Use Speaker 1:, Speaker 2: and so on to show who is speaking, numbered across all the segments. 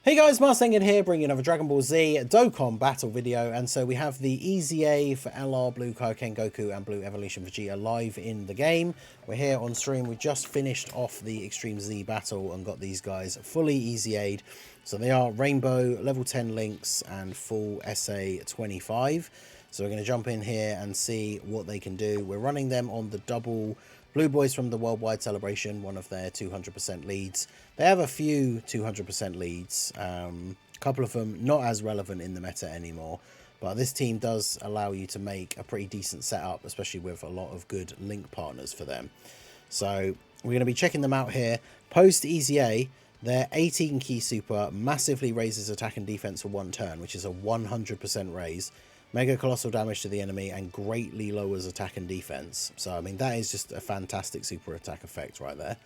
Speaker 1: Hey guys, Marsengin here, bringing another Dragon Ball Z Dokkan battle video, and so we have the EZA for LR, Blue KAIOKEN GOKU, and Blue Evolution VEGETA live in the game. We're here on stream. We just finished off the Extreme Z battle and got these guys fully EZA'd. So they are Rainbow, level 10 Links, and full SA 25. So we're going to jump in here and see what they can do. We're running them on the double Blue Boys from the Worldwide Celebration, one of their 200% leads. They have a few 200% leads, a couple of them not as relevant in the meta anymore, but this team does allow you to make a pretty decent setup, especially with a lot of good link partners for them. So we're going to be checking them out here. Post EZA, their 18 key super massively raises attack and defense for one turn, which is a 100% raise. Mega colossal damage to the enemy and greatly lowers attack and defense. So, I mean, that is just a fantastic super attack effect right there.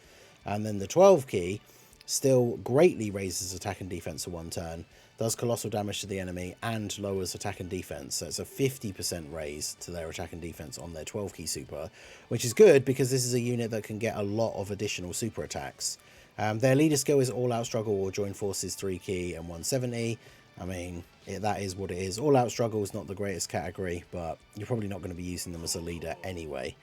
Speaker 1: And then the 12 key still greatly raises attack and defense for one turn, does colossal damage to the enemy and lowers attack and defense. So it's a 50% raise to their attack and defense on their 12 key super, which is good because this is a unit that can get a lot of additional super attacks. Their leader skill is all out struggle or join forces 3 key and 170. I mean, that is what it is. All out struggle is not the greatest category, but you're probably not going to be using them as a leader anyway.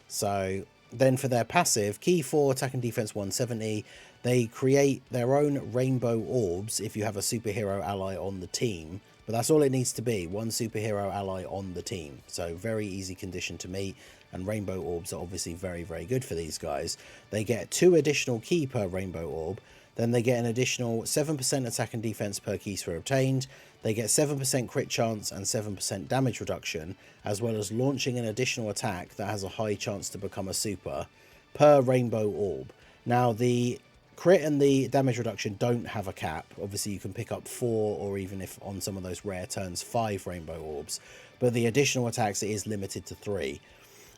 Speaker 1: So then for their passive, key 4, attack and defense 170, they create their own rainbow orbs if you have a superhero ally on the team. But that's all it needs to be, one superhero ally on the team. So very easy condition to meet, and rainbow orbs are obviously very, very good for these guys. They get 2 additional key per rainbow orb. Then they get an additional 7% attack and defense per key sphere obtained. They get 7% crit chance and 7% damage reduction, as well as launching an additional attack that has a high chance to become a super per rainbow orb. Now, the crit and the damage reduction don't have a cap. Obviously, you can pick up 4 or even if on some of those rare turns 5 rainbow orbs, but the additional attacks, it is limited to 3.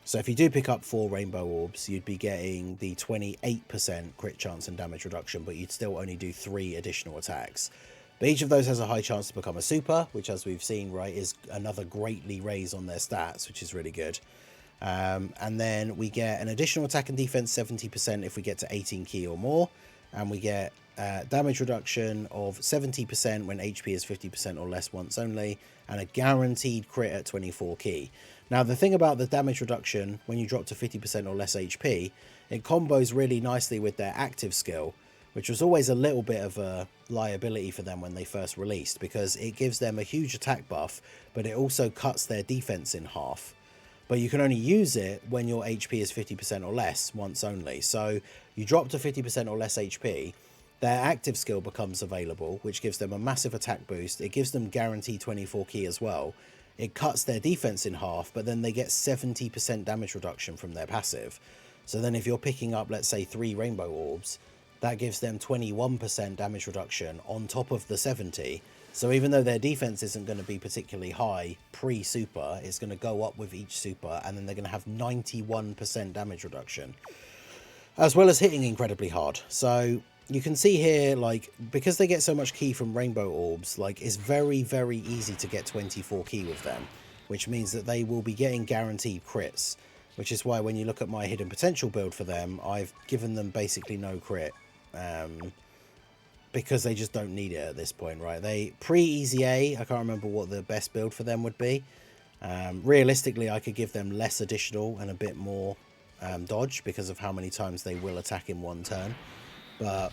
Speaker 1: So if you do pick up 4 rainbow orbs, you'd be getting the 28% crit chance and damage reduction, but you'd still only do 3 additional attacks. But each of those has a high chance to become a super, which, as we've seen, right, is another greatly raise on their stats, which is really good. And then we get an additional attack and defense 70% if we get to 18 key or more, and we get damage reduction of 70% when HP is 50% or less once only, and a guaranteed crit at 24 key. Now, the thing about the damage reduction, when you drop to 50% or less HP, it combos really nicely with their active skill, which was always a little bit of a liability for them when they first released, because it gives them a huge attack buff, but it also cuts their defense in half. But you can only use it when your HP is 50% or less once only. So you drop to 50% or less HP, their active skill becomes available, which gives them a massive attack boost. It gives them guaranteed 24 key as well. It cuts their defense in half, but then they get 70% damage reduction from their passive. So then if you're picking up, let's say, 3 rainbow orbs, that gives them 21% damage reduction on top of the 70. So even though their defense isn't going to be particularly high pre-super, it's going to go up with each super, and then they're going to have 91% damage reduction, as well as hitting incredibly hard. So you can see here, like, because they get so much key from rainbow orbs, like, it's very, very easy to get 24 key with them, which means that they will be getting guaranteed crits, which is why when you look at my hidden potential build for them, I've given them basically no crit, because they just don't need it at this point, right? They pre-EZA, I can't remember what the best build for them would be. Realistically, I could give them less additional and a bit more dodge because of how many times they will attack in one turn. But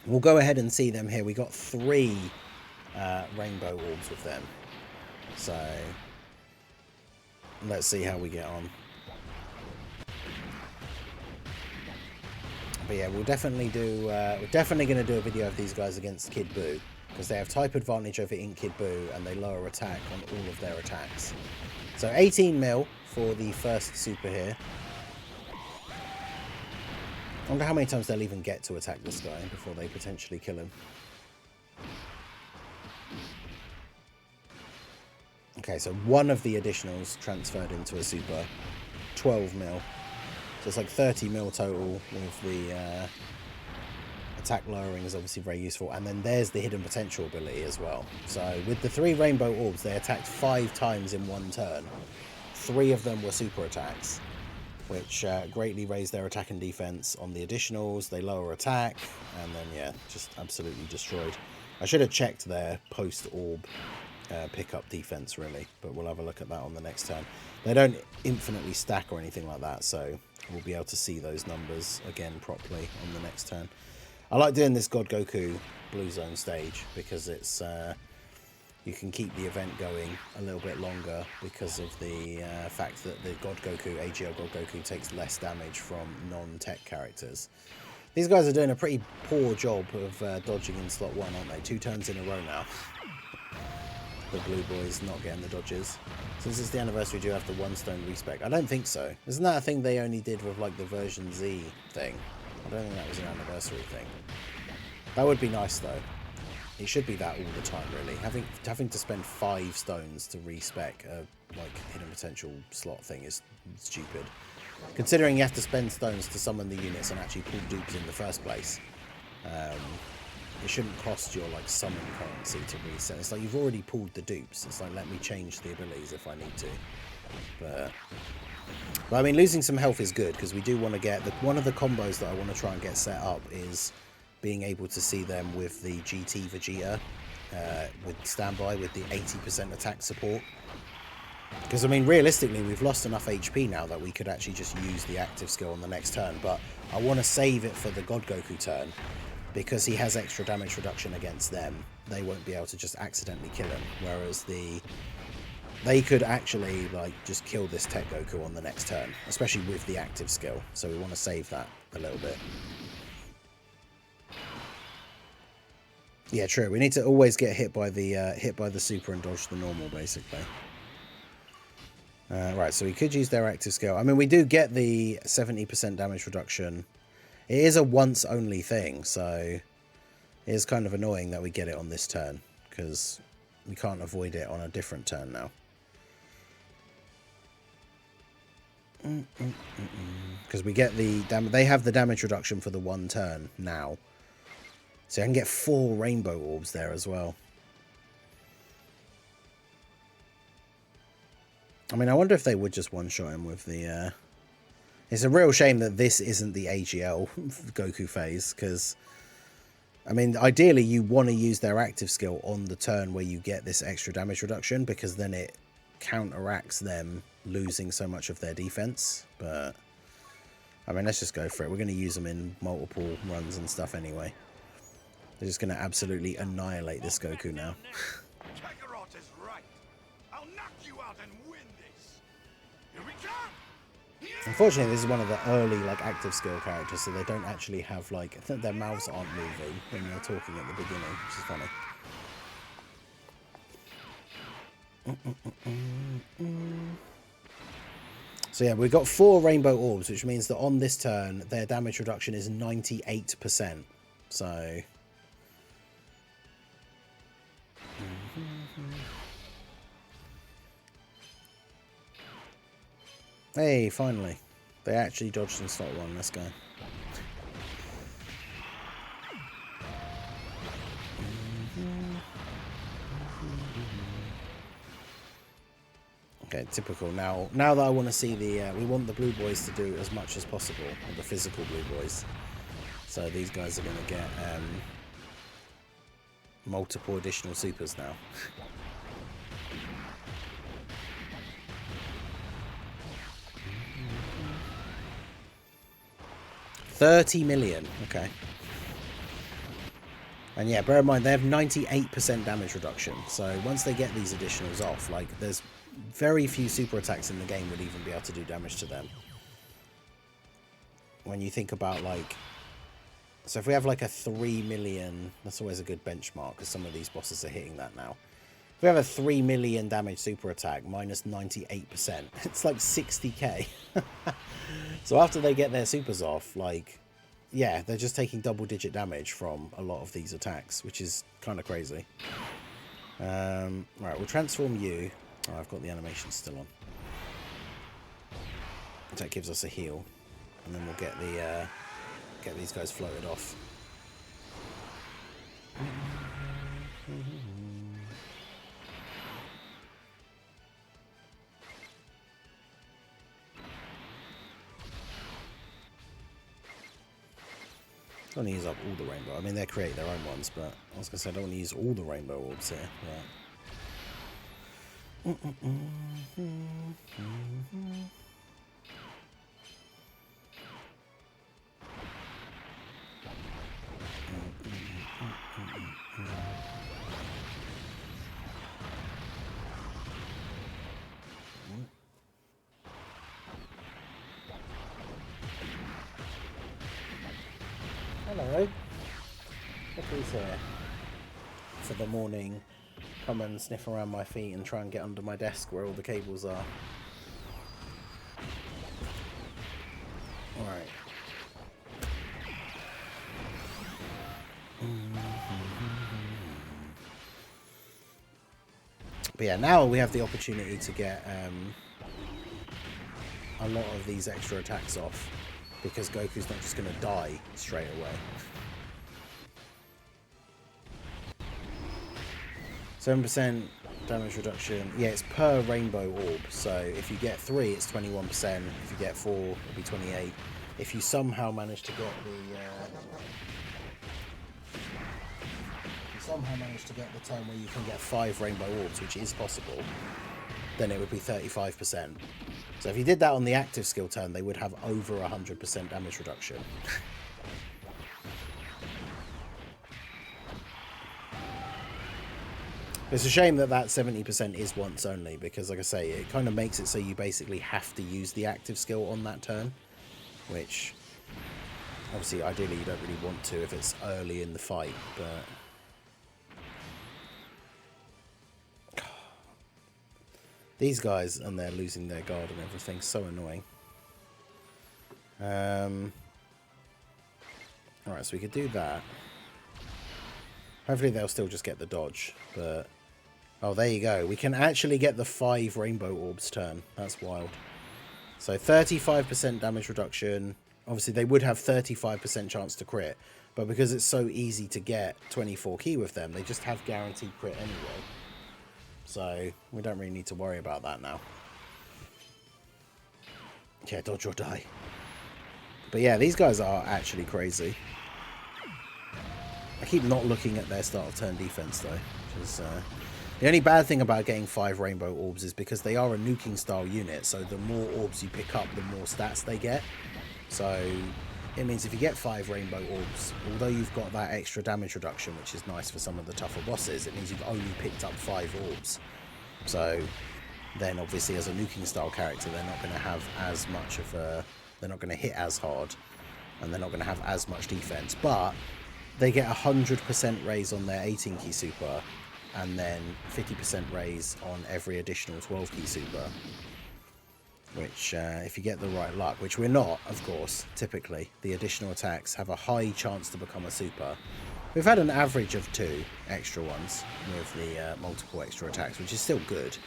Speaker 1: we'll go ahead and see them here. We got 3 rainbow orbs with them. So let's see how we get on. But yeah, we'll definitely do. We're definitely going to do a video of these guys against Kid Buu, because they have type advantage over Ink Kid Buu and they lower attack on all of their attacks. So 18 mil for the first super here. I wonder how many times they'll even get to attack this guy before they potentially kill him. Okay, so one of the additionals transferred into a super. 12 mil. So it's like 30 mil total with the attack lowering is obviously very useful. And then there's the hidden potential ability as well. So with the 3 rainbow orbs, they attacked 5 times in one turn. 3 of them were super attacks, which greatly raise their attack and defense on the additionals. They lower attack, and then, yeah, just absolutely destroyed. I should have checked their post-orb pickup defense, really, but we'll have a look at that on the next turn. They don't infinitely stack or anything like that, so we'll be able to see those numbers again properly on the next turn. I like doing this God Goku Blue Zone stage because it's you can keep the event going a little bit longer because of the fact that the God Goku, AGL God Goku, takes less damage from non-tech characters. These guys are doing a pretty poor job of dodging in slot 1, aren't they? 2 turns in a row now. The blue boys not getting the dodges. Since it's the anniversary, do you have the 1 stone respec? I don't think so. Isn't that a thing they only did with like the version Z thing? I don't think that was an anniversary thing. That would be nice though. It should be that all the time, really. Having to spend 5 stones to respec a like hidden potential slot thing is stupid. Considering you have to spend stones to summon the units and actually pull dupes in the first place. It shouldn't cost your like summon currency to reset. It's like you've already pulled the dupes. It's like, let me change the abilities if I need to. But I mean, losing some health is good because we do want to get one of the combos that I want to try and get set up is being able to see them with the GT Vegeta with standby with the 80% attack support. Because I mean, realistically, we've lost enough HP now that we could actually just use the active skill on the next turn. But I want to save it for the God Goku turn because he has extra damage reduction against them. They won't be able to just accidentally kill him, whereas they could actually like just kill this Tech Goku on the next turn, especially with the active skill. So we want to save that a little bit. Yeah, true. We need to always get hit by the super and dodge the normal, basically. Right, so we could use their active skill. I mean, we do get the 70% damage reduction. It is a once-only thing, so it is kind of annoying that we get it on this turn, because we can't avoid it on a different turn now. Because we get the they have the damage reduction for the 1 turn now. So I can get 4 rainbow orbs there as well. I mean, I wonder if they would just one-shot him with the... It's a real shame that this isn't the AGL Goku phase, because... I mean, ideally, you want to use their active skill on the turn where you get this extra damage reduction, because then it counteracts them losing so much of their defense. But, I mean, let's just go for it. We're going to use them in multiple runs and stuff anyway. They're just going to absolutely annihilate this Goku now. Unfortunately, this is one of the early like active skill characters, so they don't actually have like, I think their mouths aren't moving when they're talking at the beginning, which is funny. So yeah, we've got 4 rainbow orbs, which means that on this turn their damage reduction is 98%. So hey, finally. They actually dodged in slot 1. Let's go. Okay, typical. Now that I want to see the... we want the blue boys to do as much as possible. Or the physical blue boys. So these guys are going to get multiple additional supers now. 30 million. Okay. And yeah, bear in mind, they have 98% damage reduction. So once they get these additionals off, like, there's very few super attacks in the game would even be able to do damage to them. When you think about, like... So if we have, like, a 3 million... That's always a good benchmark, because some of these bosses are hitting that now. If we have a 3 million damage super attack, minus 98%, it's like 60k. So after they get their supers off, like... Yeah, they're just taking double-digit damage from a lot of these attacks, which is kind of crazy. Right, we'll transform you. Oh, I've got the animation still on. That gives us a heal, and then we'll get the get these guys floated off. don't want to use up all the rainbow. I mean, they create their own ones, but I was going to say I don't want to use all the rainbow orbs here. But... Hello. Look who's here. For the morning, come and sniff around my feet and try and get under my desk where all the cables are. Alright. But yeah, now we have the opportunity to get a lot of these extra attacks off, because Goku's not just going to die straight away. 7% damage reduction. Yeah, it's per rainbow orb. So if you get 3, it's 21%. If you get 4, it'll be 28. If you somehow manage to get the turn where you can get 5 rainbow orbs, which is possible, then it would be 35%. So if you did that on the active skill turn, they would have over 100% damage reduction. It's a shame that that 70% is once only, because like I say, it kind of makes it so you basically have to use the active skill on that turn, which obviously ideally you don't really want to if it's early in the fight, but these guys, and they're losing their guard and everything, so annoying. Alright, so we could do that. Hopefully they'll still just get the dodge, but... Oh, there you go. We can actually get the 5 rainbow orbs turn. That's wild. So 35% damage reduction. Obviously, they would have 35% chance to crit, but because it's so easy to get 24 key with them, they just have guaranteed crit anyway. So we don't really need to worry about that now. Yeah, dodge or die. But yeah, these guys are actually crazy. I keep not looking at their start of turn defense though, which is, the only bad thing about getting 5 rainbow orbs is because they are a nuking style unit, so the more orbs you pick up, the more stats they get. So it means if you get 5 rainbow orbs, although you've got that extra damage reduction, which is nice for some of the tougher bosses, it means you've only picked up 5 orbs. So then obviously as a nuking style character, they're not going to have as much of a... They're not going to hit as hard, and they're not going to have as much defense, but they get 100% raise on their 18 key super, and then 50% raise on every additional 12 key super, which if you get the right luck, which we're not, of course, typically, the additional attacks have a high chance to become a super. We've had an average of 2 extra ones with the multiple extra attacks, which is still good.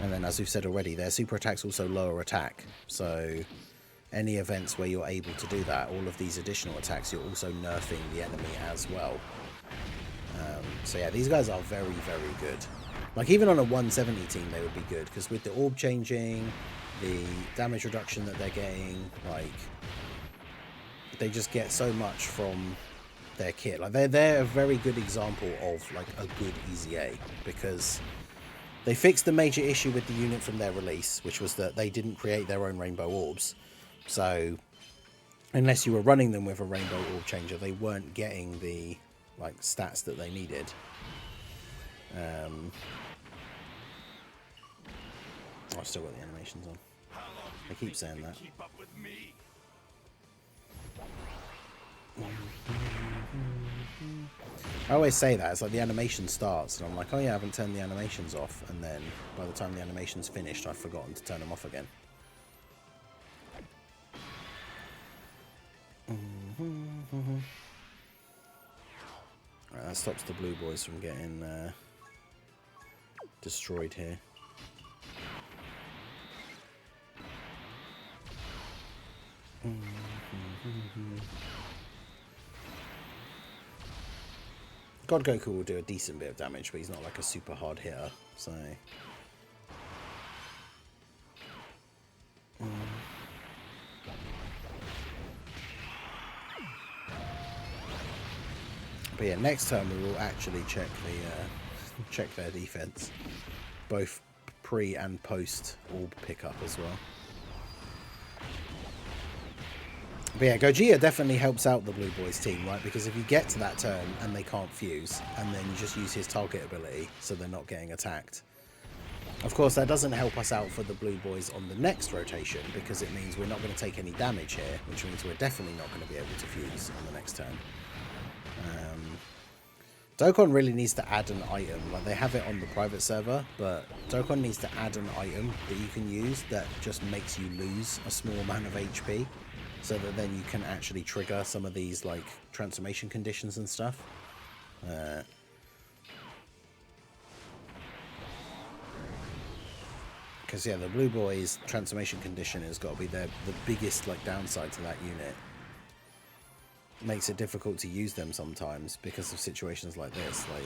Speaker 1: And then, as we've said already, their super attacks also lower attack, so any events where you're able to do that, all of these additional attacks, you're also nerfing the enemy as well. So yeah, these guys are very, very good. Like, even on a 170 team, they would be good, because with the orb changing, the damage reduction that they're getting, like, they just get so much from their kit. Like, they're a very good example of, like, a good EZA, because they fixed the major issue with the unit from their release, which was that they didn't create their own rainbow orbs. So, unless you were running them with a rainbow orb changer, they weren't getting the, like, stats that they needed. I've still got the animations on. I keep saying that. I always say that. It's like the animation starts and I'm like, oh yeah, I haven't turned the animations off, and then by the time the animation's finished, I've forgotten to turn them off again. Right, that stops the blue boys from getting destroyed here. God Goku will do a decent bit of damage, but he's not like a super hard hitter, so... But yeah, next turn we will actually check their defense, both pre and post orb pickup as well. But yeah, Gogeta definitely helps out the Blue Boys team, right? Because if you get to that turn and they can't fuse, and then you just use his target ability so they're not getting attacked. Of course, that doesn't help us out for the Blue Boys on the next rotation, because it means we're not going to take any damage here, which means we're definitely not going to be able to fuse on the next turn. Dokkan really needs to add an item. Like, they have it on the private server, but Dokkan needs to add an item that you can use that just makes you lose a small amount of HP, so that then you can actually trigger some of these, like, transformation conditions and stuff. Because, yeah, the Blue Boys transformation condition has got to be the biggest, like, downside to that unit. Makes it difficult to use them sometimes because of situations like this. Like,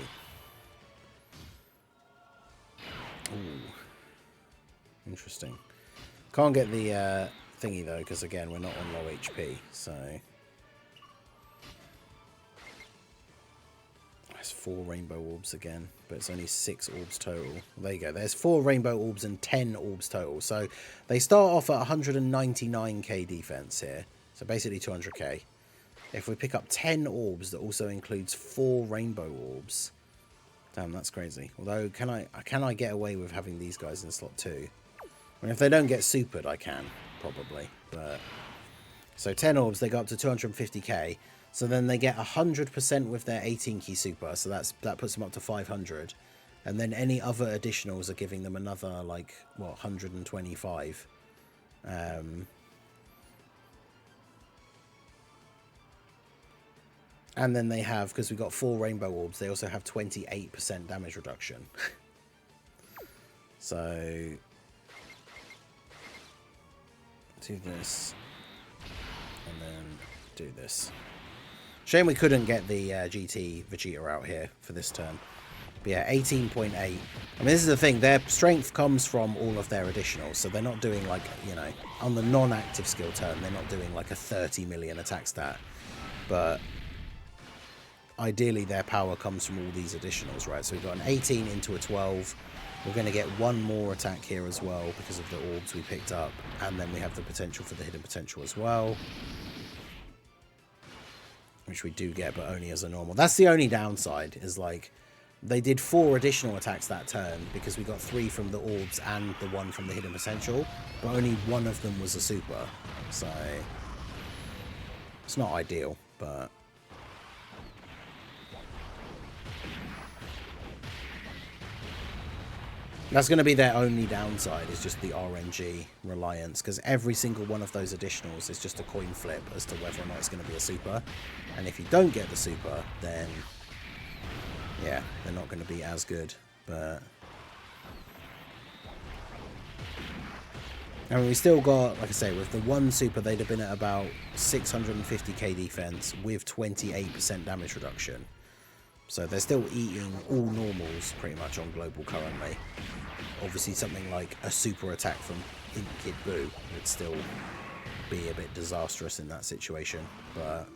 Speaker 1: ooh, interesting. Can't get the thingy though, because again we're not on low HP. So there's 4 rainbow orbs again, but it's only 6 orbs total. There you go. There's 4 rainbow orbs and 10 orbs total. So they start off at 199k defense here. So basically 200k. If we pick up 10 orbs, that also includes 4 rainbow orbs. Damn, that's crazy. Although, can I get away with having these guys in slot 2? I mean, if they don't get supered, I can, probably. But so 10 orbs, they go up to 250k. So then they get 100% with their 18 key super. So that puts them up to 500. And then any other additionals are giving them another, like, what, 125. And then they have, because we got 4 rainbow orbs, they also have 28% damage reduction. So do this, and then do this. Shame we couldn't get the GT Vegeta out here for this turn. But yeah, 18.8. I mean, this is the thing. Their strength comes from all of their additionals. So they're not doing, like, you know, on the non-active skill turn, they're not doing like a 30 million attack stat. But ideally their power comes from all these additionals, right? So we've got an 18 into a 12. We're going to get 1 more attack here as well because of the orbs we picked up. And then we have the potential for the hidden potential as well, which we do get, but only as a normal. That's the only downside, is like they did 4 additional attacks that turn because we got 3 from the orbs and the 1 from the hidden potential, but only 1 of them was a super. So it's not ideal, but that's going to be their only downside, is just the RNG reliance, because every single one of those additionals is just a coin flip as to whether or not it's going to be a super. And if you don't get the super, then yeah, they're not going to be as good. But I mean, we still got, like I say, with the 1 super, they'd have been at about 650k defense with 28% damage reduction. So they're still eating all normals pretty much on global currently. Obviously something like a super attack from Kid Buu would still be a bit disastrous in that situation, but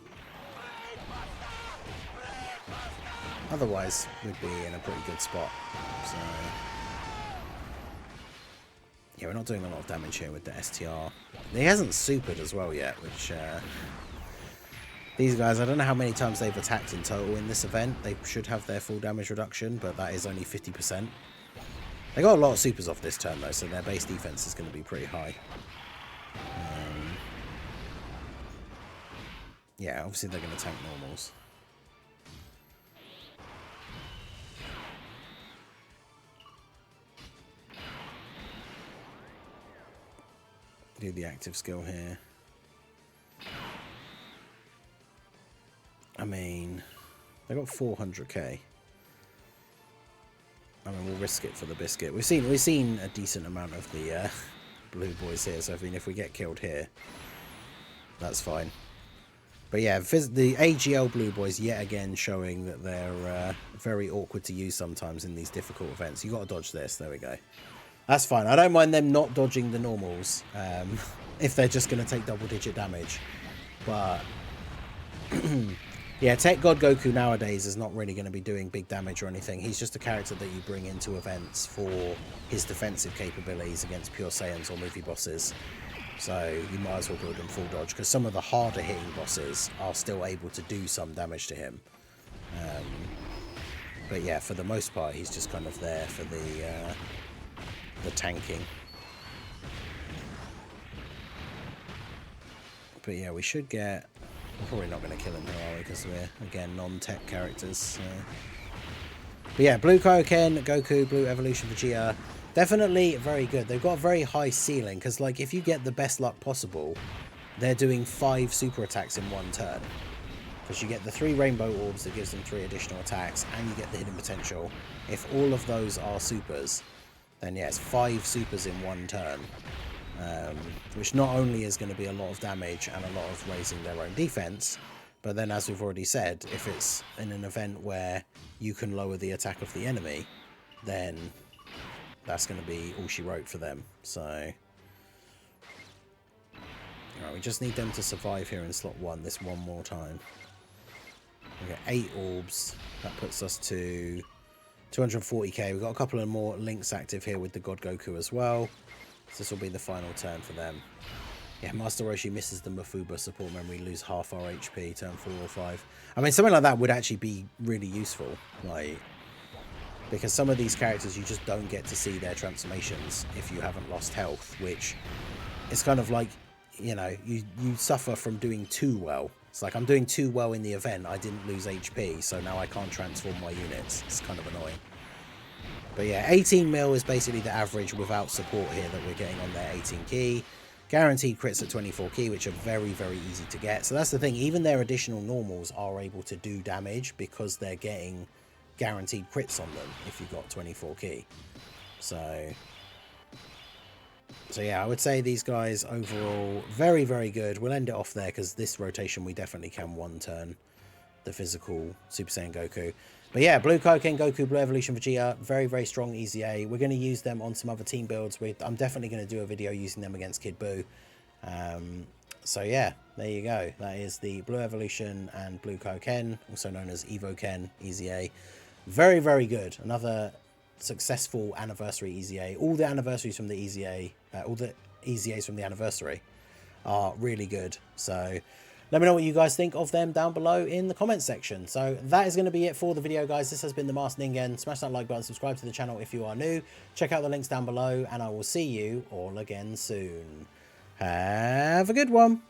Speaker 1: otherwise we'd be in a pretty good spot. So yeah, we're not doing a lot of damage here with the STR. He hasn't supered as well yet, which these guys, I don't know how many times they've attacked in total in this event. They should have their full damage reduction, but that is only 50%. They got a lot of supers off this turn, though, so their base defense is going to be pretty high. Yeah, obviously they're going to tank normals. Do the active skill here. I mean, they got 400k. I mean, we'll risk it for the biscuit. We've seen a decent amount of the Blue Boys here, so I mean, if we get killed here, that's fine. But yeah, the AGL Blue Boys yet again showing that they're very awkward to use sometimes in these difficult events. You got to dodge this. There we go. That's fine. I don't mind them not dodging the normals if they're just going to take double-digit damage, but Yeah, Tech God Goku nowadays is not really going to be doing big damage or anything. He's just a character that you bring into events for his defensive capabilities against Pure Saiyans or movie bosses. So you might as well build him full dodge, because some of the harder hitting bosses are still able to do some damage to him. But yeah, for the most part, he's just kind of there for the tanking. But yeah, we should get... We're probably not going to kill him here, are we? Because we're, again, non-tech characters. So. But yeah, Blue KAIOKEN Goku, Blue Evolution Vegeta, definitely very good. They've got a very high ceiling, because like if you get the best luck possible, they're doing 5 super attacks in one turn. Because you get the 3 rainbow orbs that gives them 3 additional attacks, and you get the hidden potential. If all of those are supers, then yeah, it's 5 supers in one turn. Which not only is going to be a lot of damage and a lot of raising their own defense, but then as we've already said, if it's in an event where you can lower the attack of the enemy, then that's going to be all she wrote for them. So alright, we just need them to survive here in slot 1 this one more time. We get 8 orbs. That puts us to 240k. We've got a couple of more links active here with the God Goku as well. So this will be the final turn for them. Yeah, Master Roshi misses the Mafuba support memory, lose half our HP, turn 4 or 5. I mean, something like that would actually be really useful. Like, because some of these characters, you just don't get to see their transformations if you haven't lost health, which is kind of like, you know, you suffer from doing too well. It's like, I'm doing too well in the event, I didn't lose HP, so now I can't transform my units. It's kind of annoying. But yeah, 18 mil is basically the average without support here that we're getting on their 18 key. Guaranteed crits at 24 key, which are very, very easy to get. So that's the thing, even their additional normals are able to do damage because they're getting guaranteed crits on them if you've got 24 key. So yeah, I would say these guys overall, very, very good. We'll end it off there because this rotation we definitely can one turn the physical Super Saiyan Goku. But yeah, Blue KAIOKEN Goku, Blue Evolution Vegeta, very, very strong EZA. We're going to use them on some other team builds. I'm definitely going to do a video using them against Kid Buu. So yeah, there you go. That is the Blue Evolution and Blue KAIOKEN, also known as EVOKEN, EZA. Very, very good. Another successful anniversary EZA. All the anniversaries from the EZA, all the EZAs from the anniversary are really good. So let me know what you guys think of them down below in the comments section. So that is going to be it for the video, guys. This has been the Masked Ningen. Smash that like button, subscribe to the channel if you are new. Check out the links down below, and I will see you all again soon. Have a good one.